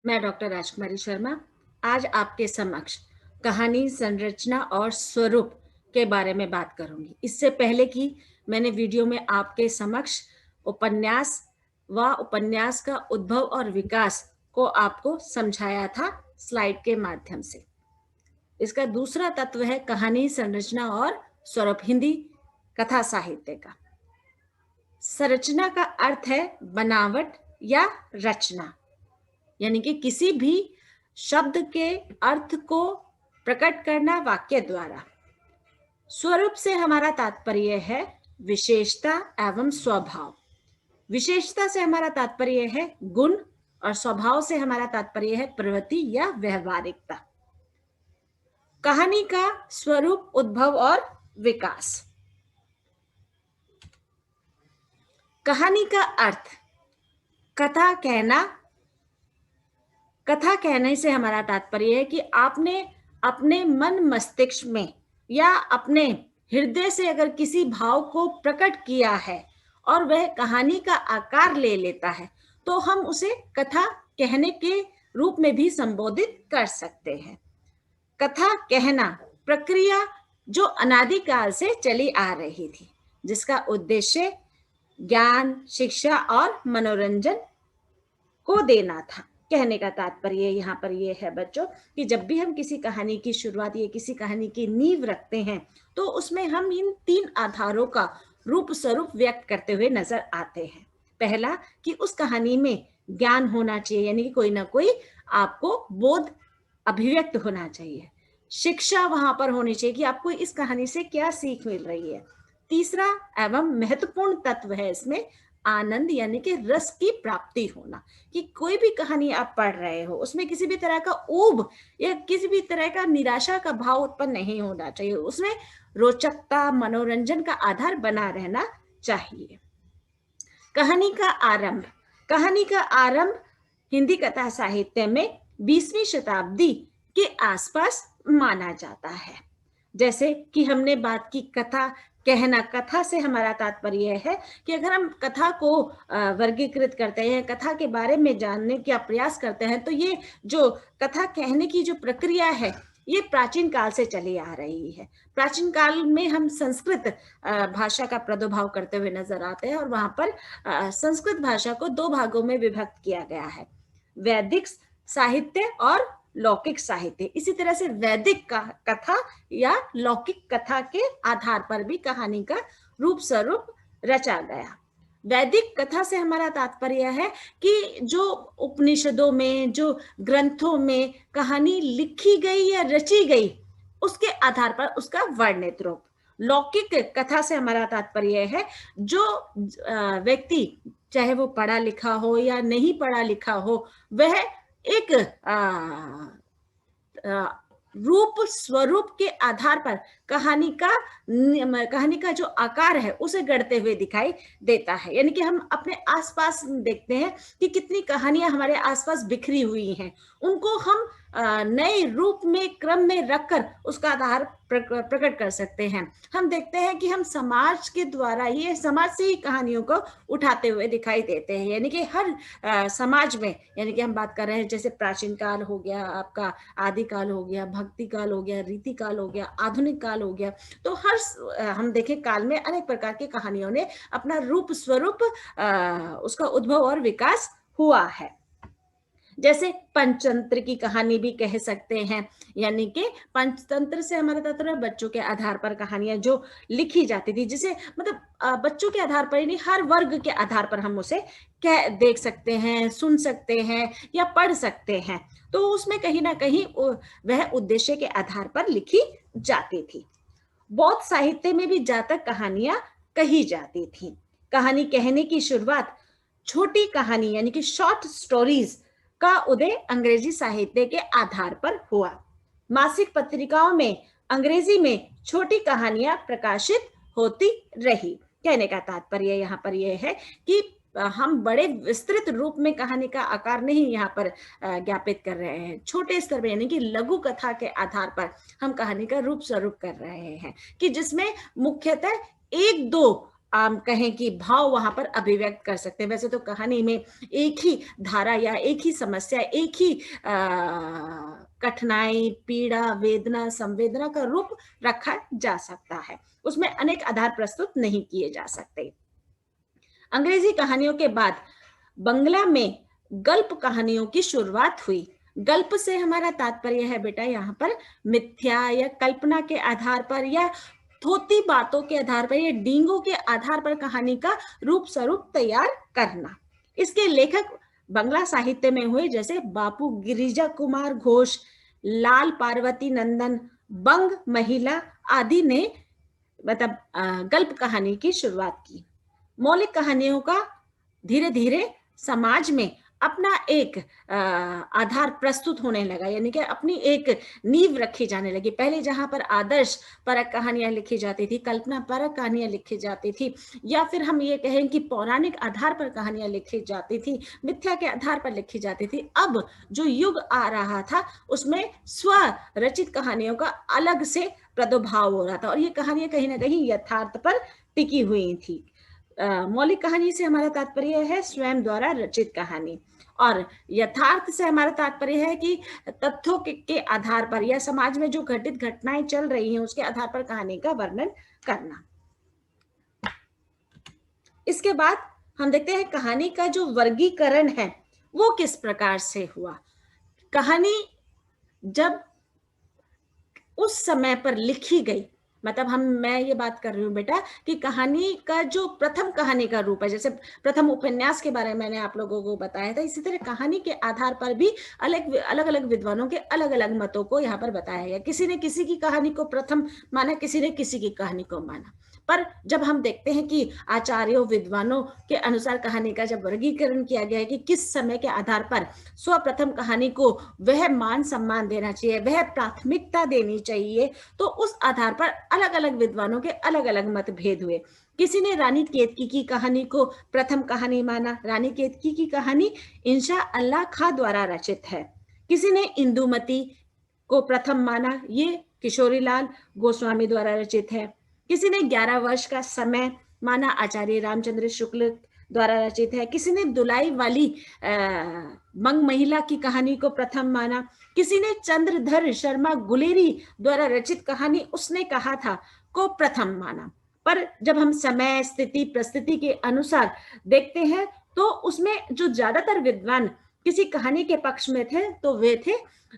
मैं डॉक्टर राजकुमारी शर्मा आज आपके समक्ष कहानी संरचना और स्वरूप के बारे में बात करूंगी। इससे पहले कि मैंने वीडियो में आपके समक्ष उपन्यास व उपन्यास का उद्भव और विकास को आपको समझाया था स्लाइड के माध्यम से। इसका दूसरा तत्व है कहानी संरचना और स्वरूप, हिंदी कथा साहित्य का। संरचना का अर्थ है बनावट या रचना, यानी कि किसी भी शब्द के अर्थ को प्रकट करना वाक्य द्वारा। स्वरूप से हमारा तात्पर्य है विशेषता एवं स्वभाव। विशेषता से हमारा तात्पर्य है गुण और स्वभाव से हमारा तात्पर्य है प्रवृत्ति या व्यवहारिकता। कहानी का स्वरूप, उद्भव और विकास। कहानी का अर्थ कथा कहना। कथा कहने से हमारा तात्पर्य है कि आपने अपने मन मस्तिष्क में या अपने हृदय से अगर किसी भाव को प्रकट किया है और वह कहानी का आकार ले लेता है तो हम उसे कथा कहने के रूप में भी संबोधित कर सकते हैं। कथा कहना प्रक्रिया जो अनादिकाल से चली आ रही थी, जिसका उद्देश्य ज्ञान, शिक्षा और मनोरंजन को देना था। कहने का तात्पर्य यहाँ पर यह है बच्चों कि जब भी हम किसी कहानी की शुरुआत या किसी कहानी की नींव रखते हैं तो उसमें हम इन तीन आधारों का रूप स्वरूप व्यक्त करते हुए नजर आते हैं। पहला कि उस कहानी में ज्ञान होना चाहिए, यानी कि कोई ना कोई आपको बोध अभिव्यक्त होना चाहिए। शिक्षा वहां पर होनी चाहिए कि आपको इस कहानी से क्या सीख मिल रही है। तीसरा एवं महत्वपूर्ण तत्व है इसमें आनंद, यानी कि रस की प्राप्ति होना, कि कोई भी कहानी आप पढ़ रहे हो उसमें किसी भी तरह का ऊब या किसी भी तरह का निराशा का भाव उत्पन्न नहीं होना चाहिए। उसमें रोचकता, मनोरंजन का आधार बना रहना चाहिए। कहानी का आरंभ। कहानी का आरंभ हिंदी कथा साहित्य में 20वीं शताब्दी के आसपास माना जाता है। जैसे कि हमने बात की कथा कहना। कथा से हमारा तात्पर्य है कि अगर हम कथा को वर्गीकृत करते हैं, कथा के बारे में जानने का प्रयास करते हैं, तो ये जो कथा कहने की जो प्रक्रिया है ये प्राचीन काल से चली आ रही है। प्राचीन काल में हम संस्कृत भाषा का प्रादुर्भाव करते हुए नजर आते हैं और वहां पर संस्कृत भाषा को दो भागों में विभक्त किया गया है, वैदिक साहित्य और लौकिक साहित्य। इसी तरह से वैदिक कथा या लौकिक कथा के आधार पर भी कहानी का रूप स्वरूप रचा गया। वैदिक कथा से हमारा तात्पर्य है कि जो उपनिषदों में, जो ग्रंथों में कहानी लिखी गई या रची गई उसके आधार पर उसका वर्णित रूप। लौकिक कथा से हमारा तात्पर्य है जो व्यक्ति, चाहे वो पढ़ा लिखा हो या नहीं पढ़ा लिखा हो, वह एक रूप स्वरूप के आधार पर कहानी का जो आकार है उसे गढ़ते हुए दिखाई देता है। यानी कि हम अपने आसपास देखते हैं कि कितनी कहानियां हमारे आसपास बिखरी हुई हैं, उनको हम नए रूप में, क्रम में रखकर उसका आधार प्रकट कर सकते हैं। हम देखते हैं कि हम समाज के द्वारा, ये समाज से ही कहानियों को उठाते हुए दिखाई देते हैं। यानी कि हर समाज में, यानी कि हम बात कर रहे हैं जैसे प्राचीन काल हो गया, आपका आदि काल हो गया, भक्ति काल हो गया, रीति काल हो गया, आधुनिक काल हो गया, तो हर हम देखें काल में अनेक प्रकार की कहानियों ने अपना रूप स्वरूप उसका उद्भव और विकास हुआ है। जैसे पंचतंत्र की कहानी भी कह सकते हैं, यानी कि पंचतंत्र से हमारा तात्पर्य बच्चों के आधार पर कहानियां जो लिखी जाती थी, जिसे मतलब बच्चों के आधार पर ही नहीं, हर वर्ग के आधार पर हम उसे देख सकते हैं, सुन सकते हैं या पढ़ सकते हैं। तो उसमें कहीं ना कहीं वह उद्देश्य के आधार पर लिखी जाती थी। बौद्ध साहित्य में भी जातक कहानियां कही जाती थी। कहानी कहने की शुरुआत छोटी कहानी यानी कि शॉर्ट स्टोरीज का उदय अंग्रेजी साहित्य के आधार पर हुआ। मासिक पत्रिकाओं में अंग्रेजी में छोटी कहानियां प्रकाशित होती रही। कहने का तात्पर्य यहाँ पर यह है कि हम बड़े विस्तृत रूप में कहानी का आकार नहीं यहाँ पर ज्ञापित कर रहे हैं, छोटे स्तर पर यानी कि लघु कथा के आधार पर हम कहानी का रूप स्वरूप कर रहे हैं, कि जिसमें मुख्यतः एक दो कहें कि भाव वहां पर अभिव्यक्त कर सकते हैं। वैसे तो कहानी में एक ही धारा या एक ही समस्या, एक ही कठिनाई, पीड़ा, वेदना, संवेदना का रूप रखा जा सकता है, उसमें अनेक आधार प्रस्तुत नहीं किए जा सकते। अंग्रेजी कहानियों के बाद बंगला में गल्प कहानियों की शुरुआत हुई। गल्प से हमारा तात्पर्य है बेटा यहाँ पर मिथ्या या कल्पना के आधार पर या थोती बातों के आधार पर या डींगों के आधार पर कहानी का रूप स्वरूप तैयार करना। इसके लेखक बंगला साहित्य में हुए जैसे बापू गिरिजा कुमार घोष, लाल पार्वती नंदन, बंग महिला आदि ने मतलब गल्प कहानी की शुरुआत की। मौलिक कहानियों का धीरे धीरे समाज में अपना एक आधार प्रस्तुत होने लगा, यानी कि अपनी एक नींव रखी जाने लगी। पहले जहां पर आदर्श परक कहानियां लिखी जाती थी, कल्पना परक कहानियां लिखी जाती थी, या फिर हम ये कहें कि पौराणिक आधार पर कहानियां लिखी जाती थी, मिथ्या के आधार पर लिखी जाती थी। अब जो युग आ रहा था उसमें स्व रचित कहानियों का अलग से प्रादुर्भाव हो रहा था, और ये कहानियां कहीं ना कहीं यथार्थ पर टिकी हुई थी। मौलिक कहानी से हमारा तात्पर्य है स्वयं द्वारा रचित कहानी, और यथार्थ से हमारा तात्पर्य है कि तथ्यों के आधार पर या समाज में जो घटित घटनाएं चल रही हैं उसके आधार पर कहानी का वर्णन करना। इसके बाद हम देखते हैं कहानी का जो वर्गीकरण है वो किस प्रकार से हुआ। कहानी जब उस समय पर लिखी गई, मतलब मैं ये बात कर रही हूँ बेटा कि कहानी का जो प्रथम कहानी का रूप है, जैसे प्रथम उपन्यास के बारे में मैंने आप लोगों को बताया था, इसी तरह कहानी के आधार पर भी अलग अलग विद्वानों के अलग अलग मतों को यहाँ पर बताया गया। किसी ने किसी की कहानी को प्रथम माना, किसी ने किसी की कहानी को माना, पर जब हम देखते हैं कि आचार्यों विद्वानों के अनुसार कहानी का जब वर्गीकरण किया गया है कि किस समय के आधार पर स्वप्रथम कहानी को वह मान सम्मान देना चाहिए, वह प्राथमिकता देनी चाहिए, तो उस आधार पर अलग अलग विद्वानों के अलग अलग मतभेद हुए। किसी ने रानी केतकी की कहानी को प्रथम कहानी माना। रानी केतकी की कहानी इंशा अल्लाह खां द्वारा रचित है। किसी ने इंदुमती को प्रथम माना, ये किशोरीलाल गोस्वामी द्वारा रचित है। किसी ने 11 वर्ष का समय माना, आचार्य रामचंद्र शुक्ल द्वारा रचित है। किसी ने दुलाई वाली मंग महिला की कहानी को प्रथम माना। किसी ने चंद्रधर शर्मा गुलेरी द्वारा रचित कहानी उसने कहा था को प्रथम माना। पर जब हम समय स्थिति परिस्थिति के अनुसार देखते हैं तो उसमें जो ज्यादातर विद्वान किसी कहानी के पक्ष में थे तो वे थे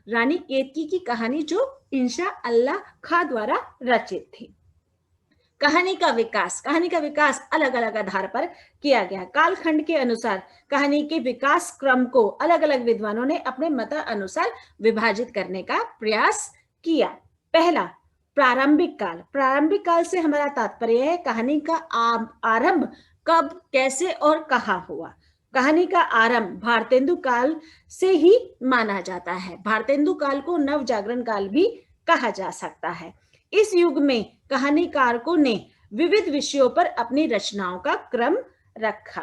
रानी केतकी की कहानी जो इंशा अल्लाह खां द्वारा रचित थी। कहानी का विकास अलग अलग आधार पर किया गया। कालखंड के अनुसार कहानी के विकास क्रम को अलग अलग विद्वानों ने अपने मत अनुसार विभाजित करने का प्रयास किया। पहला, प्रारंभिक काल से हमारा तात्पर्य है कहानी का आरंभ कब, कैसे और कहाँ हुआ। कहानी का आरंभ भारतेंदु काल से ही माना जाता है। भारतेंदु काल को नव जागरण काल भी कहा जा सकता है। इस युग में कहानीकारकों ने विविध विषयों पर अपनी रचनाओं का क्रम रखा।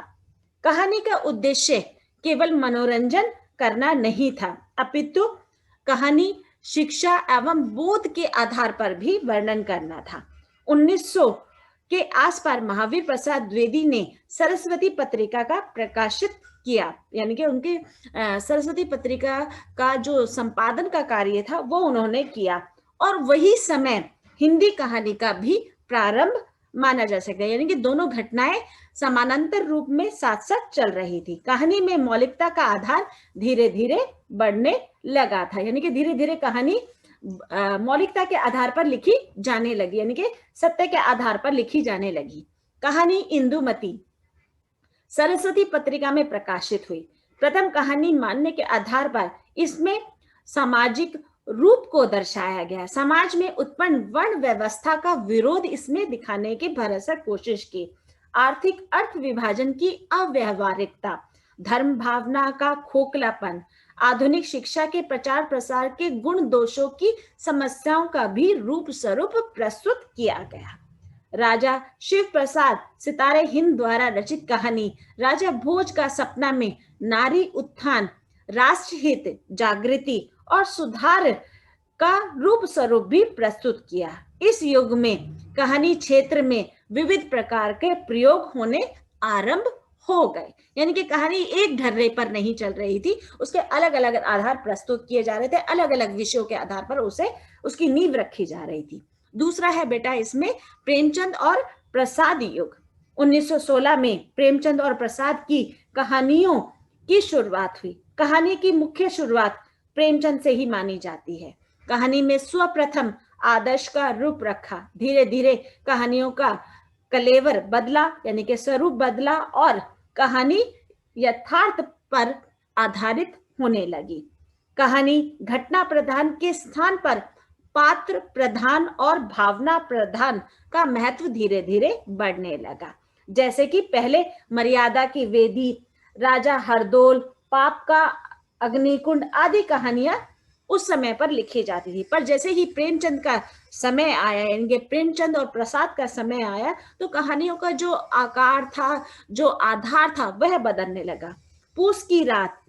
कहानी का उद्देश्य केवल मनोरंजन करना नहीं था, अपितु कहानी शिक्षा एवं बोध के आधार पर भी वर्णन करना था। 1900 के आसपास महावीर प्रसाद द्विवेदी ने सरस्वती पत्रिका का प्रकाशित किया, यानी कि उनके सरस्वती पत्रिका का जो संपादन का कार्य था वो उन्होंने किया, और वही समय हिंदी कहानी का भी प्रारंभ माना जा सकता है। यानी कि दोनों घटनाएं समानांतर रूप में साथ साथ चल रही थी। कहानी में मौलिकता का आधार धीरे धीरे बढ़ने लगा था, यानी कि धीरे धीरे कहानी मौलिकता के आधार पर लिखी जाने लगी, यानी कि सत्य के आधार पर लिखी जाने लगी। कहानी इंदुमती सरस्वती पत्रिका में प्रकाशित हुई। प्रथम कहानी मानने के आधार पर इसमें सामाजिक रूप को दर्शाया गया। समाज में उत्पन्न वर्ण व्यवस्था का विरोध इसमें दिखाने की भरसक कोशिश की। आर्थिक अर्थ विभाजन की अव्यावहारिकता, धर्म भावना का खोखलापन, आधुनिक शिक्षा के प्रचार प्रसार के गुण दोषों की समस्याओं का भी रूप स्वरूप प्रस्तुत किया गया। राजा शिव प्रसाद सितारे हिंद द्वारा रचित कहानी राजा भोज का सपना में नारी उत्थान, राष्ट्रहित, जागृति और सुधार का रूप स्वरूप भी प्रस्तुत किया। इस युग में कहानी क्षेत्र में विविध प्रकार के प्रयोग होने आरंभ हो गए। यानी कि कहानी एक ढर्रे पर नहीं चल रही थी, उसके अलग अलग आधार प्रस्तुत किए जा रहे थे, अलग अलग विषयों के आधार पर उसे उसकी नींव रखी जा रही थी। दूसरा है बेटा इसमें प्रेमचंद और प्रसाद युग। 1916 में प्रेमचंद और प्रसाद की कहानियों की शुरुआत हुई। कहानी की मुख्य शुरुआत प्रेमचंद से ही मानी जाती है। कहानी में सर्वप्रथम आदर्श का रूप रखा, धीरे धीरे कहानियों का कलेवर बदला, यानी कि स्वरूप बदला और कहानी यथार्थ पर आधारित होने लगी। कहानी घटना प्रधान के स्थान पर पात्र प्रधान और भावना प्रधान का महत्व धीरे धीरे बढ़ने लगा। जैसे कि पहले मर्यादा की वेदी, राजा हरदोल, पाप का अग्निकुंड आदि कहानियां उस समय पर लिखी जाती थी, पर जैसे ही प्रेमचंद का समय आया, यानी प्रेमचंद और प्रसाद का समय आया, तो कहानियों का जो आकार था, जो आधार था, वह बदलने लगा। पूस की रात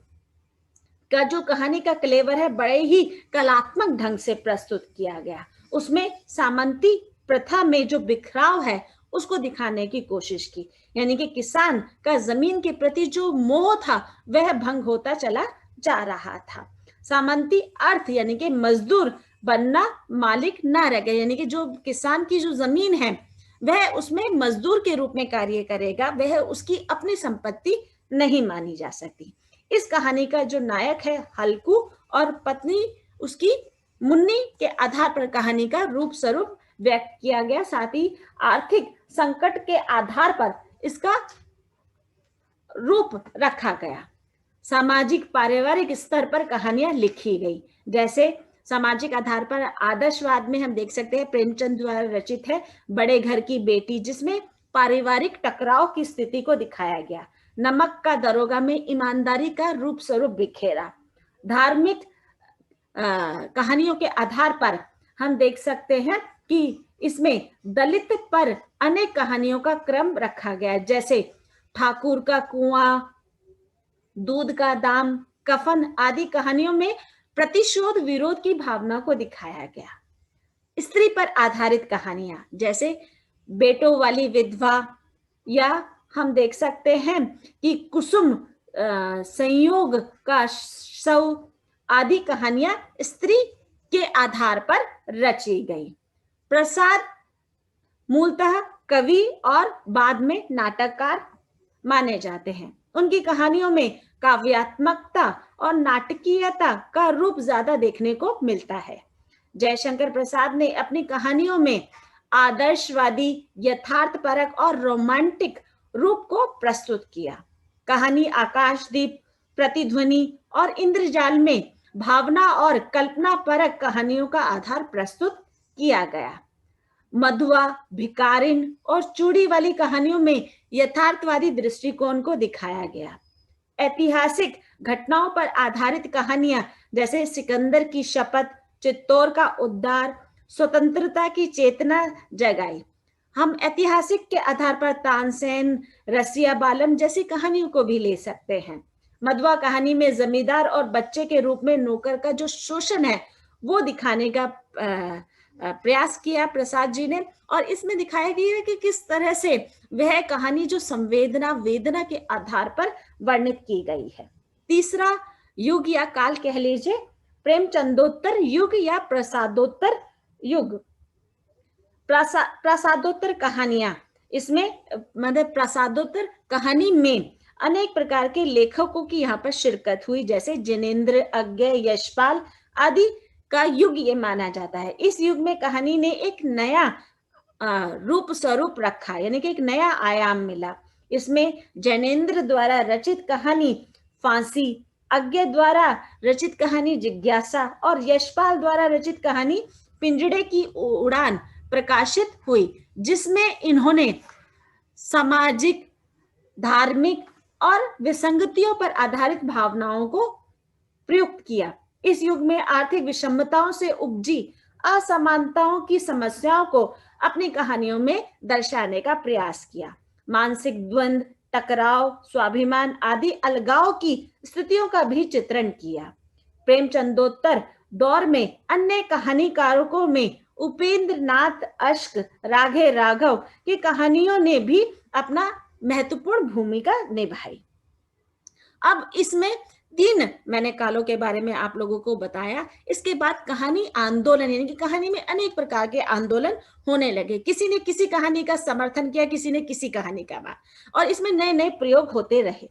का जो कहानी का क्लेवर है, बड़े ही कलात्मक ढंग से प्रस्तुत किया गया। उसमें सामंती प्रथा में जो बिखराव है उसको दिखाने की कोशिश की, यानी कि किसान का जमीन के प्रति जो मोह था वह भंग होता चला जा रहा था। सामंती अर्थ यानी कि मजदूर बनना मालिक ना रह गए, यानी कि जो किसान की जो जमीन है वह उसमें मजदूर के रूप में कार्य करेगा, वह उसकी अपनी संपत्ति नहीं मानी जा सकती। इस कहानी का जो नायक है हल्कू और पत्नी उसकी मुन्नी के आधार पर कहानी का रूप स्वरूप व्यक्त किया गया। साथ ही आर्थिक संकट के आधार पर इसका रूप रखा गया। सामाजिक पारिवारिक स्तर पर कहानियां लिखी गई, जैसे सामाजिक आधार पर आदर्शवाद में हम देख सकते हैं प्रेमचंद द्वारा रचित है बड़े घर की बेटी, जिसमें पारिवारिक टकराव की स्थिति को दिखाया गया। नमक का दरोगा में ईमानदारी का रूप स्वरूप बिखेरा। धार्मिक कहानियों के आधार पर हम देख सकते हैं कि इसमें दलित पर अनेक कहानियों का क्रम रखा गया है, जैसे ठाकुर का कुआं, दूध का दाम, कफन आदि कहानियों में प्रतिशोध विरोध की भावना को दिखाया गया। स्त्री पर आधारित कहानियां जैसे बेटों वाली विधवा, या हम देख सकते हैं कि कुसुम संयोग का शव आदि कहानियां स्त्री के आधार पर रची गई। प्रसाद मूलतः कवि और बाद में नाटककार माने जाते हैं। उनकी कहानियों में काव्यात्मकता और नाटकीयता का रूप ज्यादा देखने को मिलता है। जयशंकर प्रसाद ने अपनी कहानियों में आदर्शवादी, यथार्थपरक और रोमांटिक रूप को प्रस्तुत किया। कहानी आकाशदीप, प्रतिध्वनि और इंद्रजाल में भावना और कल्पना परक कहानियों का आधार प्रस्तुत किया गया। मधुआ, भिकारिन और चूड़ी वाली कहानियों में यथार्थवादी दृष्टिकोण को दिखाया गया। ऐतिहासिक घटनाओं पर आधारित कहानियां जैसे सिकंदर की शपथ, चित्तौड़ का उद्धार, स्वतंत्रता की चेतना जगाई। हम ऐतिहासिक के आधार पर तानसेन, रसिया बालम जैसी कहानियों को भी ले सकते हैं। मधुआ कहानी में जमींदार और बच्चे के रूप में नौकर का जो शोषण है वो दिखाने का प्रयास किया प्रसाद जी ने, और इसमें दिखाया गया है कि किस तरह से वह कहानी जो संवेदना वेदना के आधार पर वर्णित की गई है। तीसरा युग या काल कह लीजिए प्रेमचंदोत्तर युग या प्रसादोत्तर युग। प्रसादोत्तर कहानियां, इसमें मतलब प्रसादोत्तर कहानी में अनेक प्रकार के लेखकों की यहाँ पर शिरकत हुई, जैसे जिनेंद्र, अज्ञे, यशपाल आदि का युग ये माना जाता है। इस युग में कहानी ने एक नया रूप स्वरूप रखा, यानी कि एक नया आयाम मिला। इसमें जैनेन्द्र द्वारा रचित कहानी फांसी, अज्ञे द्वारा रचित कहानी जिज्ञासा और यशपाल द्वारा रचित कहानी पिंजड़े की उड़ान प्रकाशित हुई, जिसमें इन्होंने सामाजिक, धार्मिक और विसंगतियों पर आधारित भावनाओं को प्रयुक्त किया। इस युग में आर्थिक विषमताओं से उपजी असमानताओं की समस्याओं को अपनी कहानियों में दर्शाने का प्रयास किया। मानसिक द्वंद्व, टकराव, स्वाभिमान आदि अलगाव की स्थितियों का भी चित्रण किया। प्रेमचंदोत्तर दौर में अन्य कहानीकारों में उपेंद्र नाथ अश्क, राघे राघव की कहानियों ने भी अपना महत्वपूर्ण भूमिका निभाई। अब इसमें 3 मैंने कालों के बारे में आप लोगों को बताया। इसके बाद कहानी आंदोलन, यानी कि कहानी में अनेक प्रकार के आंदोलन होने लगे। किसी ने किसी कहानी का समर्थन किया, किसी ने किसी कहानी का बात, और इसमें नए नए प्रयोग होते रहे।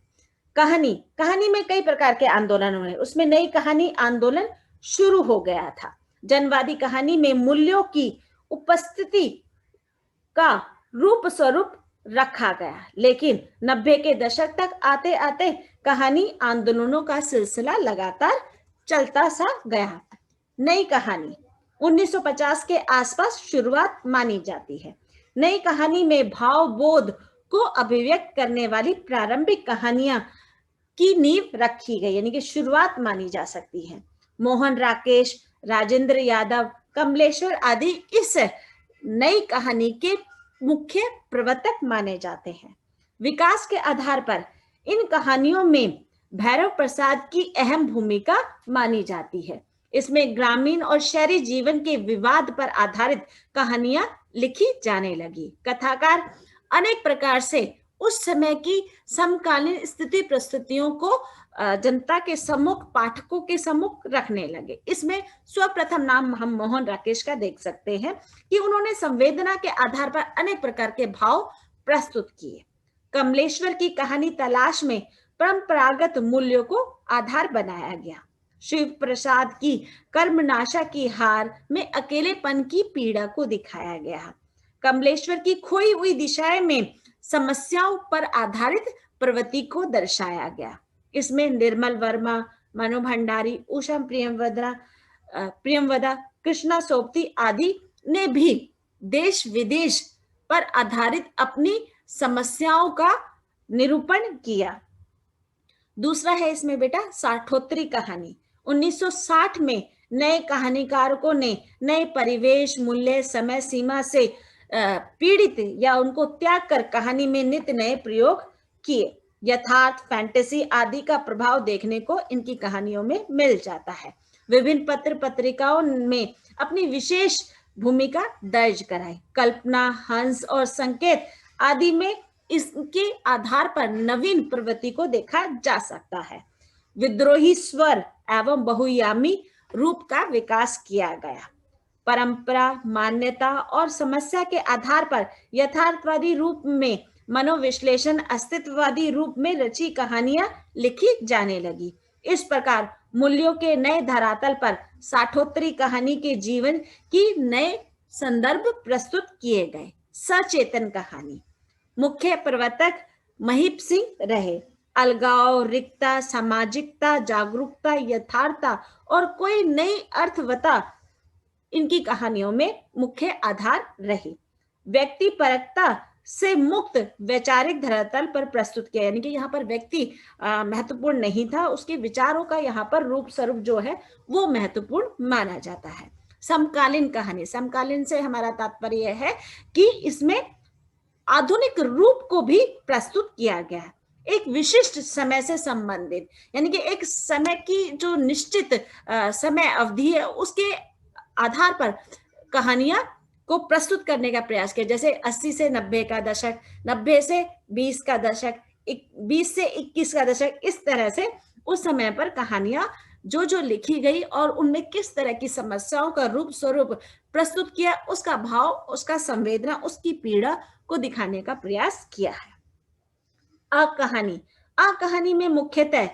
कहानी में कई प्रकार के आंदोलन हुए। उसमें नई कहानी आंदोलन शुरू हो गया था। जनवादी कहानी में मूल्यों की उपस्थिति का रूप स्वरूप रखा गया, लेकिन 90 के दशक तक आते आते कहानी आंदोलनों का सिलसिला लगातार चलता सा गया। नई कहानी 1950 के आसपास शुरुआत मानी जाती है। नई कहानी में भाव बोध को अभिव्यक्त करने वाली प्रारंभिक कहानियां की नींव रखी गई, यानी कि शुरुआत मानी जा सकती है। मोहन राकेश, राजेंद्र यादव, कमलेश्वर आदि इस नई कहानी के मुख्य प्रवर्तक माने जाते हैं। विकास के आधार पर इन कहानियों में भैरव प्रसाद की अहम भूमिका मानी जाती है। इसमें ग्रामीण और शहरी जीवन के विवाद पर आधारित कहानियां लिखी जाने लगी। कथाकार अनेक प्रकार से उस समय की समकालीन स्थिति परिस्थितियों को जनता के सम्मुख, पाठकों के सम्मुख रखने लगे। इसमें सर्वप्रथम नाम हम मोहन राकेश का देख सकते हैं कि उन्होंने संवेदना के आधार पर अनेक प्रकार के भाव प्रस्तुत किए। कमलेश्वर की कहानी तलाश में परंपरागत मूल्यों को आधार बनाया गया। शिव प्रसाद की कर्मनाशा की हार में अकेलेपन की पीड़ा को दिखाया गया। कमलेश्वर की खोई हुई दिशाएं में समस्याओं पर आधारित प्रवृत्ति को दर्शाया गया। इसमें निर्मल वर्मा, मनु भंडारी, उषा प्रियमवदा, कृष्णा सोबती आदि ने भी देश विदेश पर आधारित अपनी समस्याओं का निरूपण किया। दूसरा है इसमें बेटा साठोत्तरी कहानी। 1960 में नए कहानीकारों ने नए परिवेश, मूल्य, समय सीमा से पीड़ित या उनको त्याग कर कहानी में नित्य नए प्रयोग किए। यथार्थ, फैंटेसी आदि का प्रभाव देखने को इनकी कहानियों में मिल जाता है। विभिन्न पत्र पत्रिकाओं में अपनी विशेष भूमिका दर्ज कराई। कल्पना, हंस और संकेत आदि में इसके आधार पर नवीन प्रवृत्ति को देखा जा सकता है। विद्रोही स्वर एवं बहुयामी रूप का विकास किया गया। परंपरा, मान्यता और समस्या के आधार पर यथार्थवादी रूप में मनोविश्लेषण, अस्तित्ववादी रूप में रची कहानियां लिखी जाने लगी। इस प्रकार मूल्यों के नए धरातल पर साठोत्तरी कहानी के जीवन की नए संदर्भ प्रस्तुत किए गए। सचेतन कहानी मुख्य प्रवर्तक महीप सिंह रहे। अलगाव, रिक्तता, सामाजिकता, जागरूकता, यथार्थता और कोई नई अर्थवता इनकी कहानियों में मुख्य आधार रही। व्यक्ति परकता से मुक्त वैचारिक धरातल पर प्रस्तुत किया, यानी कि यहाँ पर व्यक्ति महत्वपूर्ण नहीं था, उसके विचारों का यहाँ पर रूप स्वरूप जो है वो महत्वपूर्ण माना जाता है। समकालीन कहानी, समकालीन से हमारा तात्पर्य है कि इसमें आधुनिक रूप को भी प्रस्तुत किया गया है, एक विशिष्ट समय से संबंधित, यानी कि एक समय की जो निश्चित समय अवधि है उसके आधार पर कहानियां को प्रस्तुत करने का प्रयास किया। जैसे 80 से 90 का दशक, 90 से 20 का दशक, 20 से 21 का दशक, इस तरह से उस समय पर कहानियां जो लिखी गई और उनमें किस तरह की समस्याओं का रूप स्वरूप प्रस्तुत किया, उसका भाव, उसका संवेदना, उसकी पीड़ा को दिखाने का प्रयास किया है। कहानी में मुख्यतः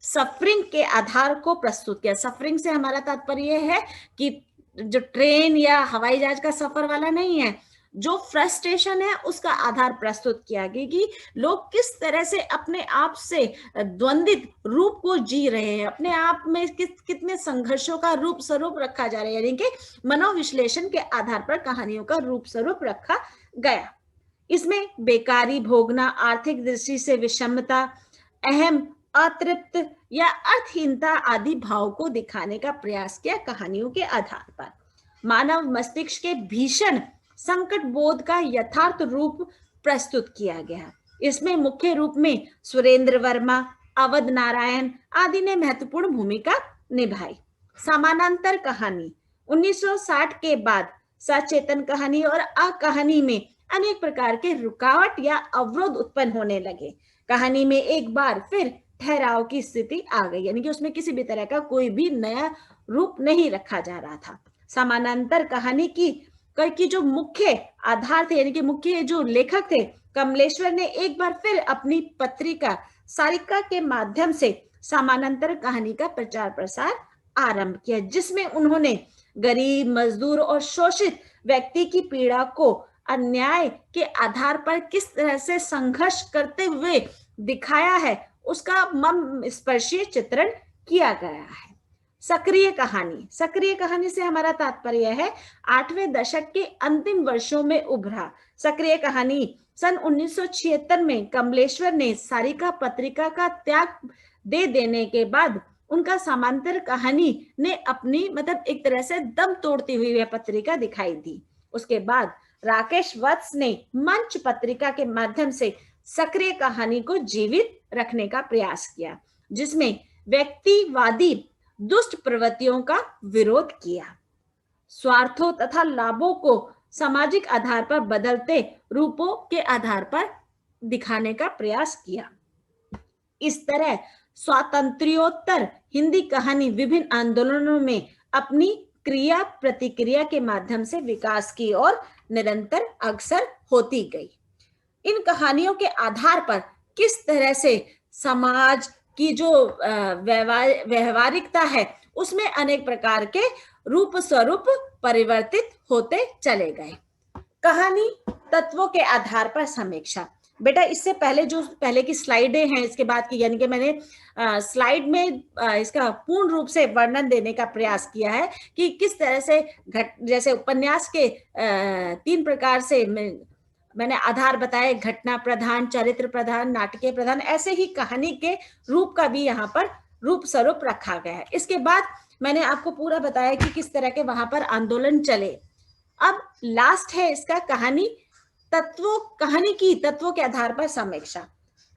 सफरिंग के आधार को प्रस्तुत किया। सफरिंग से हमारा तात्पर्य है कि जो ट्रेन या हवाई जहाज का सफर वाला नहीं है, जो फ्रस्ट्रेशन है उसका आधार प्रस्तुत किया गया कि लोग किस तरह से अपने आप से द्वंद्वित रूप को जी रहे हैं, अपने आप में कितने संघर्षों का रूप स्वरूप रखा जा रहा है, यानी कि मनोविश्लेषण के आधार पर कहानियों का रूप स्वरूप रखा गया। इसमें बेकारी भोगना, आर्थिक दृष्टि से विषमता, अहम, अतृप्त या अर्थहीनता आदि भाव को दिखाने का प्रयास किया कहानियों के आधार पर। मानव मस्तिष्क के भीषण संकट बोध का यथार्थ रूप प्रस्तुत किया गया। इसमें मुख्य रूप में सुरेंद्र वर्मा, अवध नारायण आदि ने महत्वपूर्ण भूमिका निभाई। समानांतर कहानी 1960 के बाद सचेतन कहानी और अकहानी में अनेक प्रकार के रुकावट या अवरोध उत्पन्न होने लगे। कहानी में एक बार फिर ठहराव की स्थिति आ गई, यानी कि उसमें किसी भी तरह का कोई भी नया रूप नहीं रखा जा रहा था। समानांतर कहानी की जो मुख्य आधार थे, यानी कि मुख्य जो लेखक थे, कमलेश्वर ने एक बार फिर अपनी पत्रिका सारिका के माध्यम से समानांतर कहानी का प्रचार प्रसार आरंभ किया, जिसमें उन्होंने गरीब, मजदूर और शोषित व्यक्ति की पीड़ा को अन्याय के आधार पर किस तरह से संघर्ष करते हुए दिखाया है, उसका मर्म स्पर्शी चित्रण किया गया है। सक्रिय कहानी से हमारा तात्पर्य है 8वें दशक के अंतिम वर्षों में उभरा सक्रिय कहानी। सन 1976 में कमलेश्वर ने सारिका पत्रिका का त्याग दे देने के बाद उनका समांतर कहानी ने अपनी एक तरह से दम तोड़ती हुई वह पत्रिका दिखाई दी। उसके बाद राकेश वत्स ने मंच पत्रिका के माध्यम से सक्रिय कहानी को जीवित रखने का प्रयास किया, जिसमें व्यक्तिवादी दुष्ट प्रवृत्तियों का विरोध किया, स्वार्थों तथा लाभों को सामाजिक आधार पर बदलते रूपों के आधार पर दिखाने का प्रयास किया। इस तरह स्वातंत्र्योत्तर हिंदी कहानी विभिन्न आंदोलनों में अपनी क्रिया प्रतिक्रिया के माध्यम से विकास की और निरंतर अग्रसर होती गई। इन कहानियों के आधार पर किस तरह से समाज की जो व्यवहारिकता है उसमें अनेक प्रकार के रूप स्वरूप परिवर्तित होते चले गए। कहानी तत्वों के आधार पर समीक्षा। बेटा इससे पहले जो पहले की स्लाइडें हैं इसके बाद की, यानी कि मैंने स्लाइड में इसका पूर्ण रूप से वर्णन देने का प्रयास किया है कि किस तरह से जैसे उपन्यास के 3 प्रकार से मैंने आधार बताए, घटना प्रधान, चरित्र प्रधान, नाटकीय प्रधान, ऐसे ही कहानी के रूप का भी यहाँ पर रूप स्वरूप रखा गया है। इसके बाद मैंने आपको पूरा बताया कि किस तरह के वहां पर आंदोलन चले। अब लास्ट है इसका कहानी की तत्वों के आधार पर समीक्षा।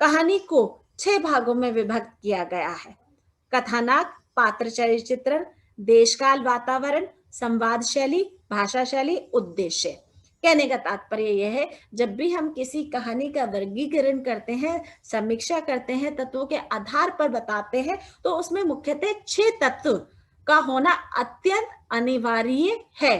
कहानी को 6 भागों में विभक्त किया गया है। कथानक, पात्र चरित्रण, देशकाल वातावरण, संवाद शैली, भाषा शैली, उद्देश्य। कहने का तात्पर्य यह है, जब भी हम किसी कहानी का वर्गीकरण करते हैं, समीक्षा करते हैं, तत्वों के आधार पर बताते हैं, तो उसमें मुख्यतः 6 तत्व का होना अत्यंत अनिवार्य है।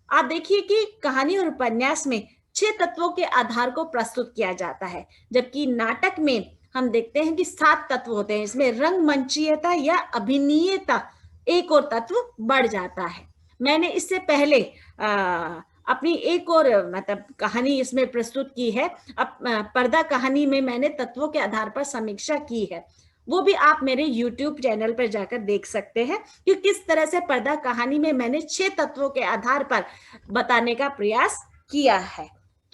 आप देखिए कि कहानी और उपन्यास में 6 तत्वों के आधार को प्रस्तुत किया जाता है, जबकि नाटक में हम देखते हैं कि 7 तत्व होते हैं। इसमें रंगमंचीयता या अभिनयता एक और तत्व बढ़ जाता है। मैंने इससे पहले अपनी एक और कहानी इसमें प्रस्तुत की है। अब पर्दा कहानी में मैंने तत्वों के आधार पर समीक्षा की है, वो भी आप मेरे YouTube चैनल पर जाकर देख सकते हैं कि किस तरह से पर्दा कहानी में मैंने 6 तत्वों के आधार पर बताने का प्रयास किया है।